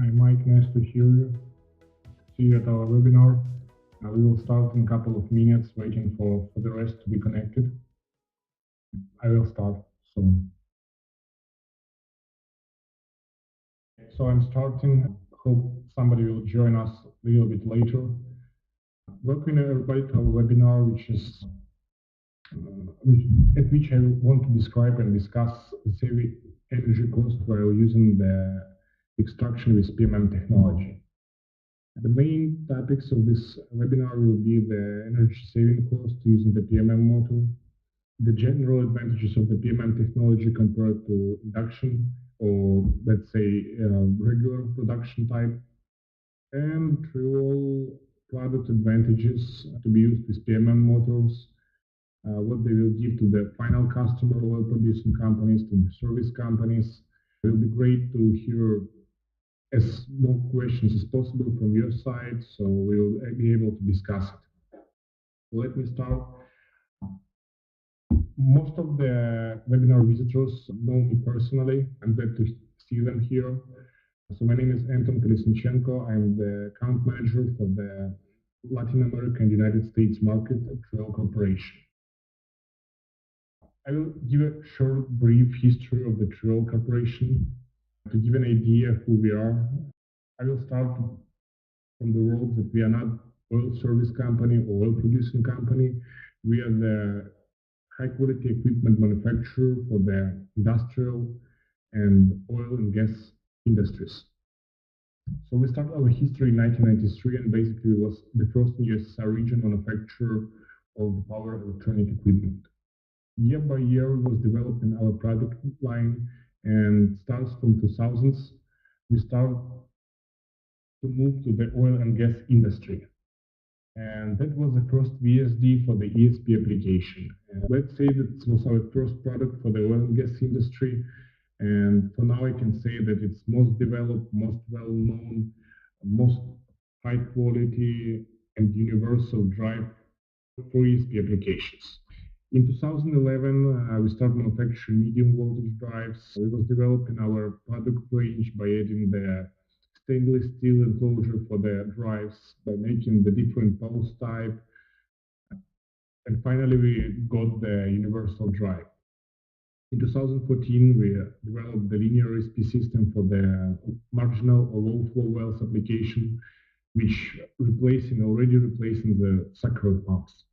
Hi Mike, nice to hear you. See you at our webinar. We will start in a couple of minutes, waiting for the rest to be connected. I will start soon. So I'm starting. Hope somebody will join us a little bit later. Welcome everybody to our webinar, at which I want to describe and discuss saving energy cost while using the extraction with PMM technology. The main topics of this webinar will be the energy saving cost using the PMM model, the general advantages of the PMM technology compared to induction or let's say regular production type, and Triol product advantages to be used with PMM motors, what they will give to the final customer, oil producing companies, to the service companies. It will be great to hear as more questions as possible from your side, so we will be able to discuss it. Let me start. Most of the webinar visitors know me personally. I'm glad to see them here. So my name is Anton Kolesnychenko. I'm the account manager for the Latin America and United States market at Triol Corporation. I will give a short, brief history of the Triol Corporation to give an idea who we are. I will start from the world that we are not oil service company or oil producing company. We are the high quality equipment manufacturer for the industrial and oil and gas industries. So we started our history in 1993 and basically was the first USSR region manufacturer of power electronic equipment. Year by year we was developing our product line, and starts from 2000s we start to move to the oil and gas industry. And that was the first VSD for the ESP application. Let's say that it was our first product for the oil and gas industry. And for now, I can say that it's most developed, most well-known, most high quality and universal drive for ESP applications. In 2011, we started manufacturing medium voltage drives. We was developing our product range by adding the stainless steel enclosure for the drives, by making the different pulse type, and finally we got the universal drive. In 2014, we developed the linear SP system for the marginal or low flow wells application, which already replacing the sucker pumps.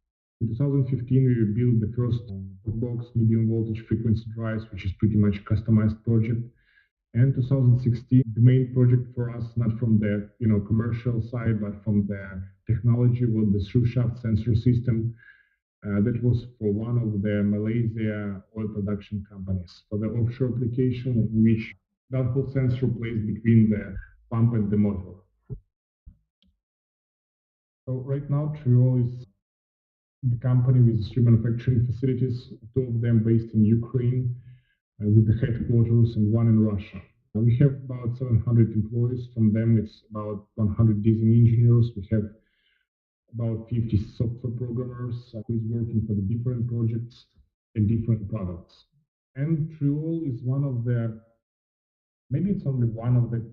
In 2015, we built the first box medium voltage frequency drives, which is pretty much a customized project. And 2016, the main project for us, not from the commercial side, but from the technology, was the through shaft sensor system. That was for one of the Malaysia oil production companies for the offshore application, in which downhole sensor placed between the pump and the motor. So right now, Triol is the company with three manufacturing facilities, two of them based in Ukraine, with the headquarters, and one in Russia. We have about 700 employees. From them, it's about 100 design engineers. We have about 50 software programmers who is working for the different projects and different products. And Triol is one of the, maybe it's only one of the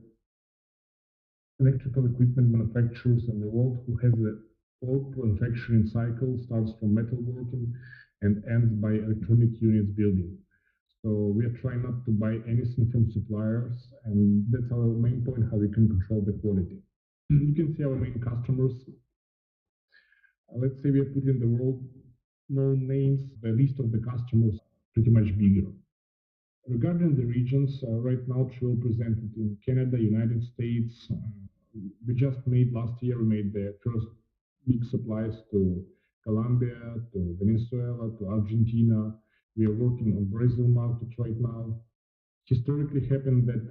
electrical equipment manufacturers in the world who has a full manufacturing cycle, starts from metalworking and ends by electronic units building. So we are trying not to buy anything from suppliers, and that's our main point, how we can control the quality. You can see our main customers. Let's say we are putting the world-known names. The list of the customers pretty much bigger. Regarding the regions, right now Triol presented in Canada, United States. We just made last year, we made the first big supplies to Colombia, to Venezuela, to Argentina. We are working on Brazil market right now. Historically happened that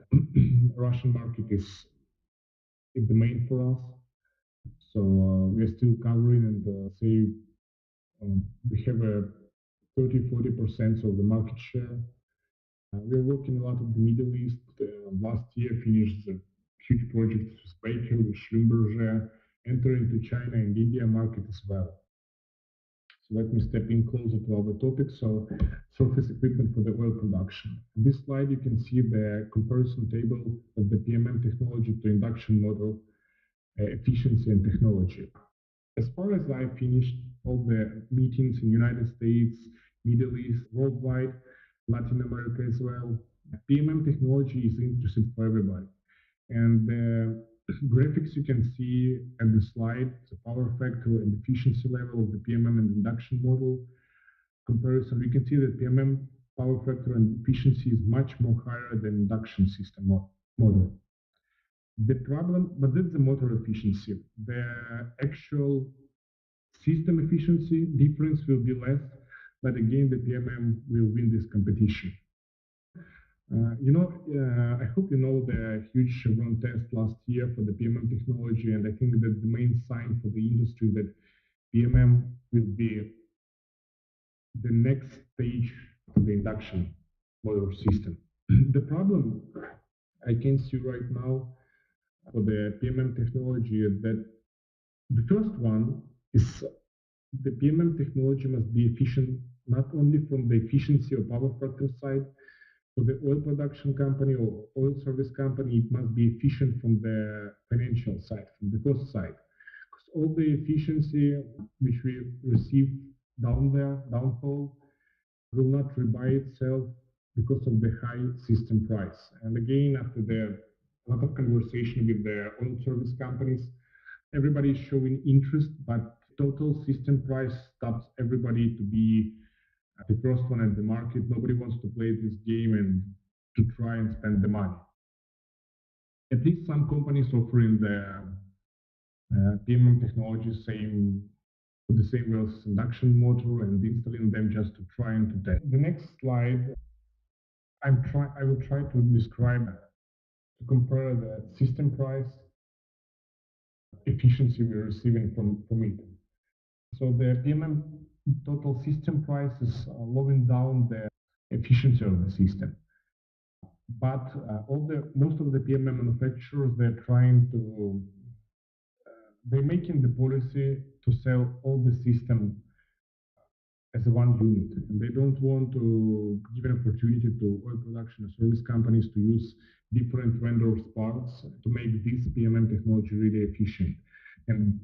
Russian market is the main for us. So we are still covering, and say we have a 30-40% of the market share. We are working a lot in the Middle East. Last year finished the huge project with Baker, with Schlumberger, entering to China and India market as well. So So let me step in closer to our topic. So surface equipment for the oil production. In this slide, you can see the comparison table of the PMM technology to induction motor efficiency and technology. As far as I finished all the meetings in United States, Middle East, worldwide, Latin America as well, PMM technology is interesting for everybody. And the graphics you can see at the slide, the power factor and efficiency level of the PMM and induction model comparison, we can see that PMM power factor and efficiency is much more higher than induction system model. The problem, but that's the motor efficiency. The actual system efficiency difference will be less, but again, the PMM will win this competition. I hope you know the huge Chevron test last year for the PMM technology, and I think that the main sign for the industry that PMM will be the next stage of the induction motor system. The problem I can see right now for the PMM technology is that the first one is the PMM technology must be efficient not only from the efficiency or power factor side. For the oil production company or oil service company, it must be efficient from the financial side, from the cost side. Because all the efficiency which we receive downhole, will not rebuy itself because of the high system price. And again, after a lot of conversation with the oil service companies, everybody is showing interest, but total system price stops everybody to be the first one at the market. Nobody wants to play this game and to try and spend the money. At least some companies offering the PMM technology with the same way as induction motor and installing them just to try and to test. The next slide, I will try to describe to compare the system price efficiency we're receiving from it. So the PMM total system price is lowering down the efficiency of the system. But most of the PMM manufacturers, they're making the policy to sell all the system as a one unit, and they don't want to give an opportunity to oil production and service companies to use different vendors' parts to make this PMM technology really efficient. And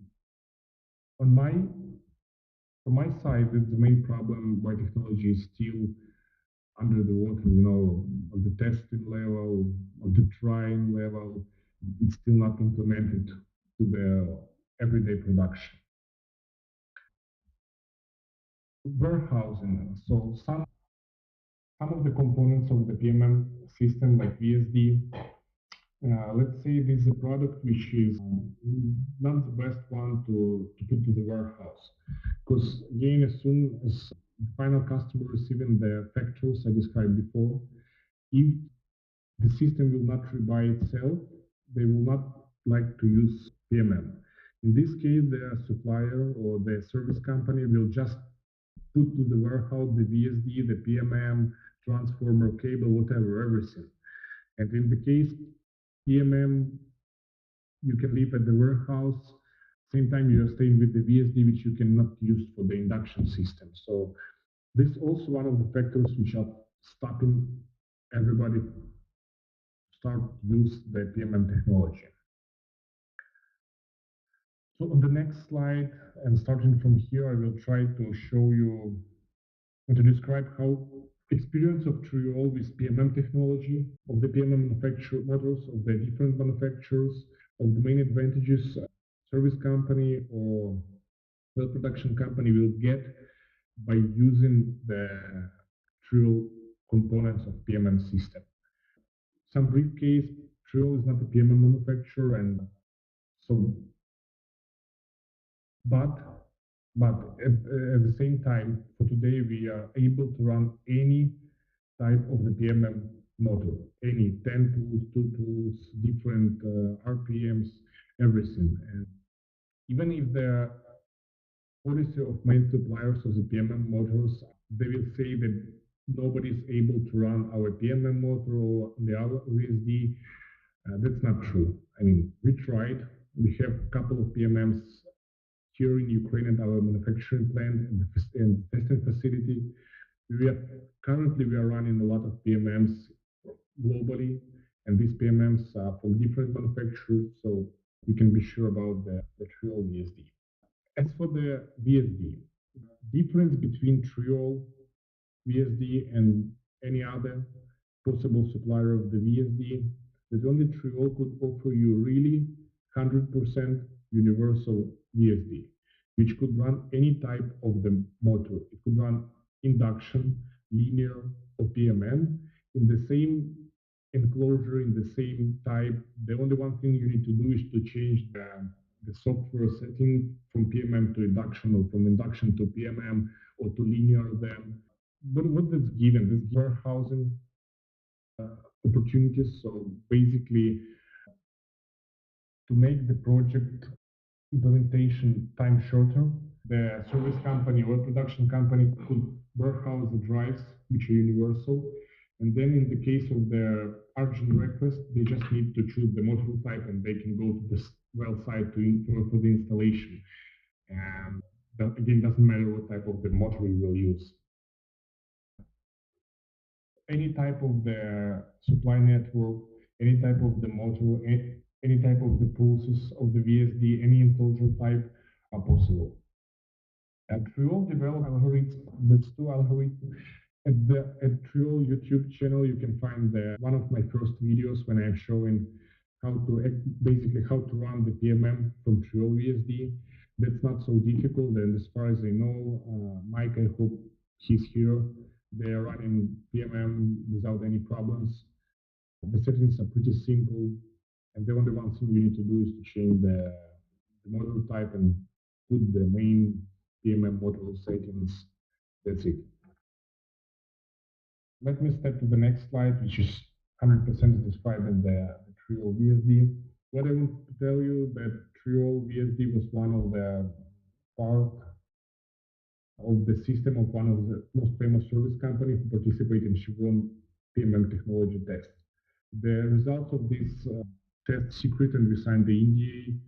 from my side, that's the main problem why technology is still under the water, on the testing level, on the trying level, it's still not implemented to the everyday production. Warehousing. So some of the components of the PMM system, like VSD, let's say this is a product which is not the best one to put to the warehouse. Because again, as soon as the final customer receiving the factors I described before, if the system will not rebuy itself, they will not like to use PMM. In this case, the supplier or the service company will just put to the warehouse the VSD, the PMM, transformer, cable, whatever, everything. And in the case PMM, you can leave at the warehouse. Same time, you are staying with the VSD, which you cannot use for the induction system. So this is also one of the factors which are stopping everybody start use the PMM technology. So on the next slide, and starting from here, I will try to show you and to describe how experience of Triol with PMM technology, of the PMM manufacturer models, of the different manufacturers, of the main advantages service company or well production company will get by using the Triol components of PMM system. Some brief case, Triol is not a PMM manufacturer, and so but at the same time, for today, we are able to run any type of the PMM motor, any 10 tools, 2 tools, different RPMs, everything. And even if the policy of main suppliers of the PMM motors, they will say that nobody is able to run our PMM motor or the other VSD. That's not true. I mean, we tried. We have a couple of PMMs here in Ukraine at our manufacturing plant and testing facility. We are running a lot of PMMs globally, and these PMMs are from different manufacturers, so you can be sure about the Triol VSD. As for the VSD, difference between Triol VSD and any other possible supplier of the VSD, that only Triol could offer you really 100% universal VSD, which could run any type of the motor. It could run induction, linear, or PMM in the same enclosure, in the same type. The only one thing you need to do is to change the software setting from PMM to induction, or from induction to PMM, or to linear them. But what that's given, this warehousing opportunities. So basically, to make the project implementation time shorter, the service company or production company could warehouse the drives, which are universal. And then in the case of the urgent request, they just need to choose the module type and they can go to the well site for the installation. And that again doesn't matter what type of the motor you will use. Any type of the supply network, any type of the motor, any type of the pulses of the VSD, any enclosure type are possible. At Triol develop algorithms, that's two algorithms. At Triol YouTube channel, you can find one of my first videos when I'm showing how to basically how to run the PMM from Triol VSD. That's not so difficult, and as far as I know, Mike, I hope he's here. They are running PMM without any problems. The settings are pretty simple, and the only one thing you need to do is to change the module type and put the main PMM module settings. That's it. Let me step to the next slide, which is 100% describing the Triol VSD. What I want to tell you that Triol VSD was one of the part of the system of one of the most famous service companies who participate in Chevron PMM technology test. The results of this test secret, and we signed the NDA,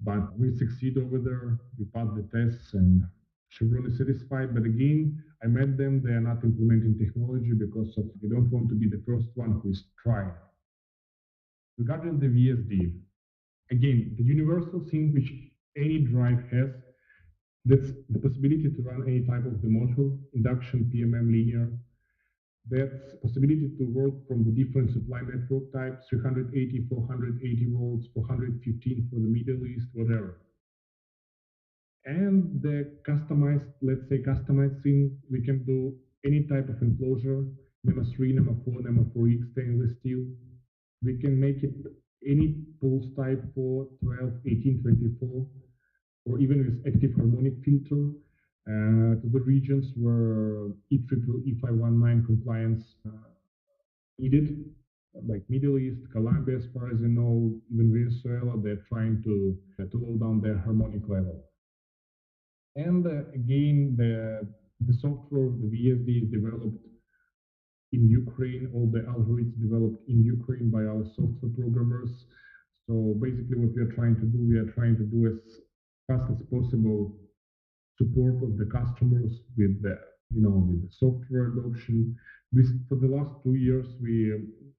but we succeed over there. We pass the tests, and Chevron is satisfied. But again, I met them. They are not implementing technology because they don't want to be the first one who is trying. Regarding the VSD, again, the universal thing which any drive has, that's the possibility to run any type of the module, induction, PMM, linear. That's possibility to work from the different supply network types, 380, 480 volts, 415 for the Middle East, whatever. And the customized, let's say customized thing, we can do any type of enclosure, NEMA 3, NEMA 4, NEMA 4X stainless steel. We can make it any pulse type 4, 12, 18, 24, or even with active harmonic filter to the regions where E519 compliance needed, like Middle East, Colombia, as far as I know, even Venezuela, they're trying to lower down their harmonic level. And again, the software, the VSD is developed in Ukraine. All the algorithms developed in Ukraine by our software programmers. So basically what we are trying to do, as fast as possible support of the customers with with the software adoption. For the last 2 years, we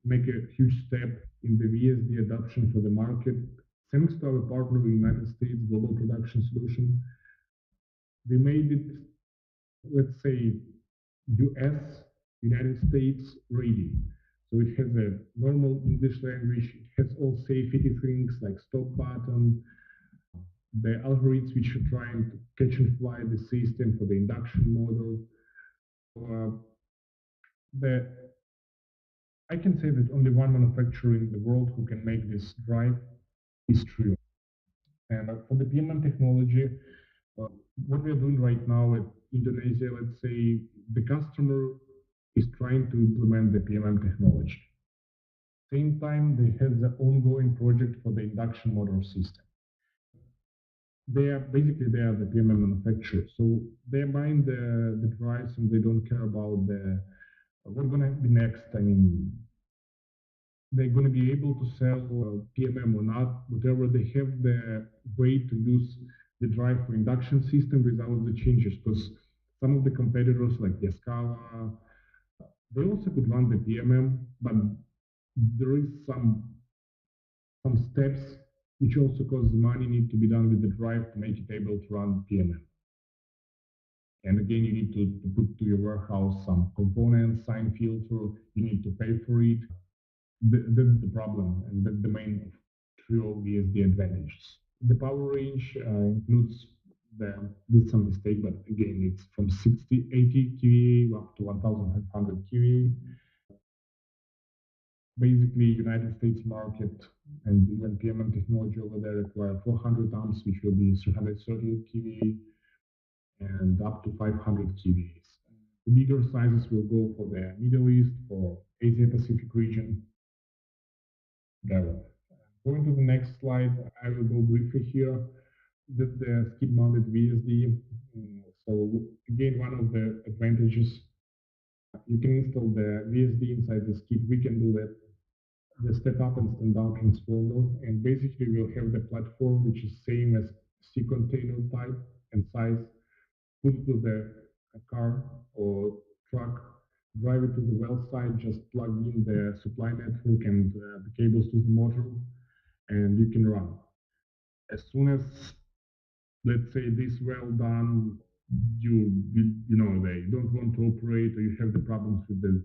make a huge step in the VSD adoption for the market. Thanks to our partner in the United States, Global Production Solution, we made it, let's say, US, United States ready. So it has a normal English language. It has all safety things like stop button, the algorithms which are trying to catch and fly the system for the induction model. The I can say that only one manufacturer in the world who can make this drive is Triol. And for the PMM technology, what we are doing right now in Indonesia, let's say the customer is trying to implement the PMM technology. Same time, they have the ongoing project for the induction motor system. They are the PMM manufacturer, so they're buying the drives and they don't care about what's going to be next. I mean, they're going to be able to sell PMM or not, whatever. They have the way to use the drive for induction system without the changes, because some of the competitors like Yaskawa, they also could run the PMM, but there is some steps which also cost money need to be done with the drive to make it able to run PMM. And again, you need to put to your warehouse some components, sign filter, you need to pay for it. The problem and the main Triol VSD advantages. The power range includes with some mistake, but again, it's from 60, 80 kVA up to 1500 kVA. Basically, United States market and even PMM technology over there require 400 amps, which will be 330 kVA and up to 500 kVAs. The bigger sizes will go for the Middle East, for Asia Pacific region. There. Going to the next slide, I will go briefly here. The skid-mounted VSD. So again, one of the advantages, you can install the VSD inside the skid. We can do that. The step up and stand down transformer, and basically we'll have the platform which is same as C container type and size. Put it to the car or truck, drive it to the well site, just plug in the supply network and the cables to the motor, and you can run. As soon as, let's say, this well done, they don't want to operate, or you have the problems with the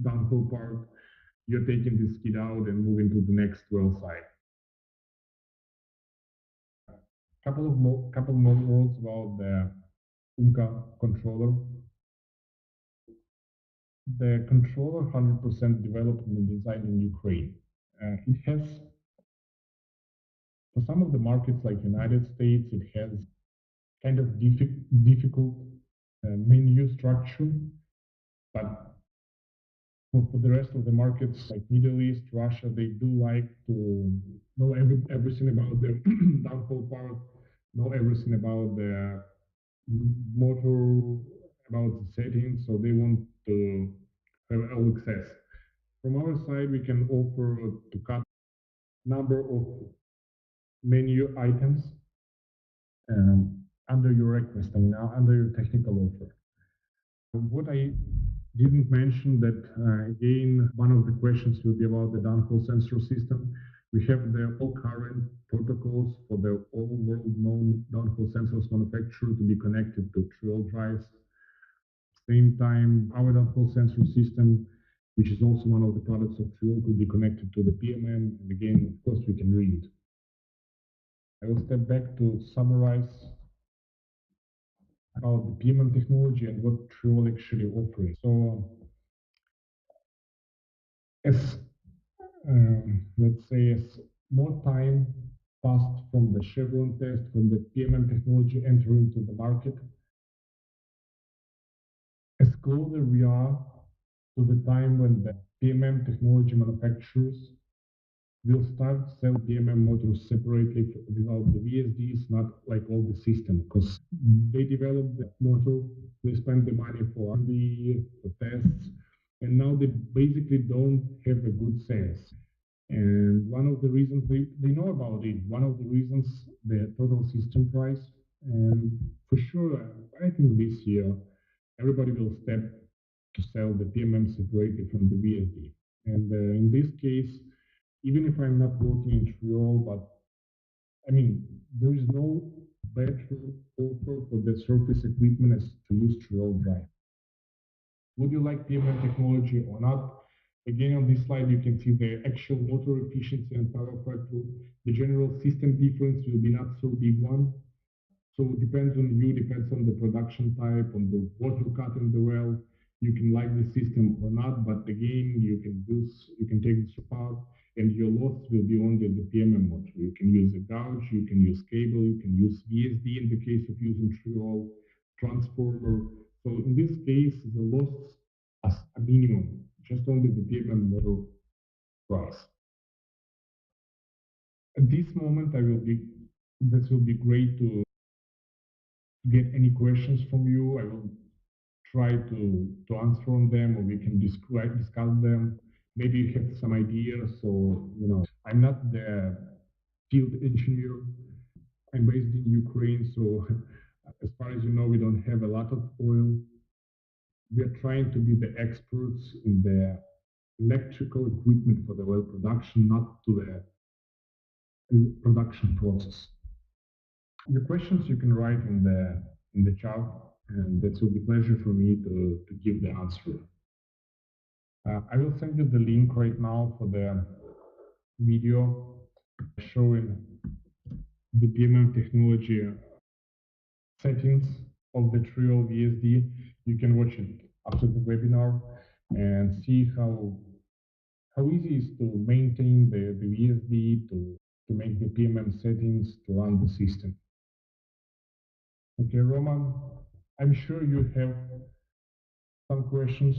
downhole part, you're taking this skid out and moving to the next well site. Couple more words about the UMCA controller. The controller 100% developed and designed in Ukraine. It has, for some of the markets like United States, it has kind of difficult menu structure, but for the rest of the markets like Middle East, Russia, they do like to know everything about the downhole part, know everything about the motor, about the settings, so they want to have all access. From our side, we can offer to cut number of menu items under your request, under your technical offer. What I didn't mention that, again, one of the questions will be about the downhole sensor system. We have the all current protocols for the all world known downhole sensors manufacturer to be connected to Triol drives. Same time, our downhole sensor system, which is also one of the products of Triol, could be connected to the PMM. And again, of course, we can read it. I will step back to summarize about the PMM technology and what Triol actually offers. So, as let's say, as more time passed from the Chevron test, from the PMM technology entering to the market, as closer we are to the time when the PMM technology manufacturers will start sell PMM motors separately without the VSDs, not like all the system, because they develop the motor, they spend the money for the tests, and now they basically don't have a good sense. And one of the reasons they know about it, one of the reasons the total system price, and for sure, I think this year everybody will step to sell the PMM separately from the VSD. And in this case, even if I'm not working in Triol, but I mean, there is no better offer for the surface equipment as to use Triol drive. Would you like PMM technology or not? Again, on this slide, you can see the actual motor efficiency and power factor. The general system difference will be not so big one. So it depends on you, depends on the production type, on the water cut in the well. You can like the system or not, but again, you can take this apart, and your loss will be only the PMM motor. You can use a gouge, you can use cable, you can use VSD in the case of using Triol, transformer. So in this case, the loss as a minimum, just only the PMM motor price. At this moment, this will be great to get any questions from you. I will try to answer on them, or we can discuss them. Maybe you have some ideas. So I'm not the field engineer. I'm based in Ukraine, so as far as you know, we don't have a lot of oil. We are trying to be the experts in the electrical equipment for the oil production, not to the production process. Your questions you can write in the chat, and that will be a pleasure for me to give the answer. I will send you the link right now for the video showing the PMM technology settings of the Triol VSD. You can watch it after the webinar and see how easy it is to maintain the VSD, to make the PMM settings, to run the system. Okay, Roman, I'm sure you have some questions,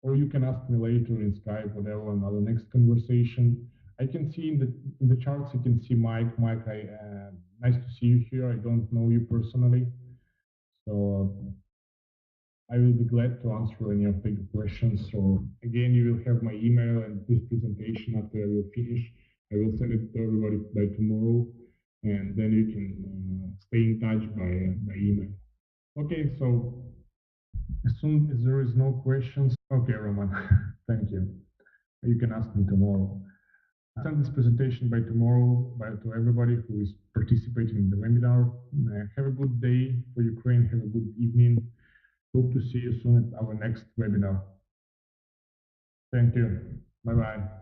or you can ask me later in Skype, whatever, on our next conversation. I can see in the charts, you can see Mike. Mike, nice to see you here. I don't know you personally, so I will be glad to answer any of the questions. So again, you will have my email and this presentation after I will finish. I will send it to everybody by tomorrow, and then you can stay in touch by email. Okay, so as soon as there is no questions, okay, Roman, thank you. You can ask me tomorrow. I'll send this presentation by tomorrow to everybody who is participating in the webinar. Have a good day for Ukraine. Have a good evening. Hope to see you soon at our next webinar. Thank you. Bye-bye.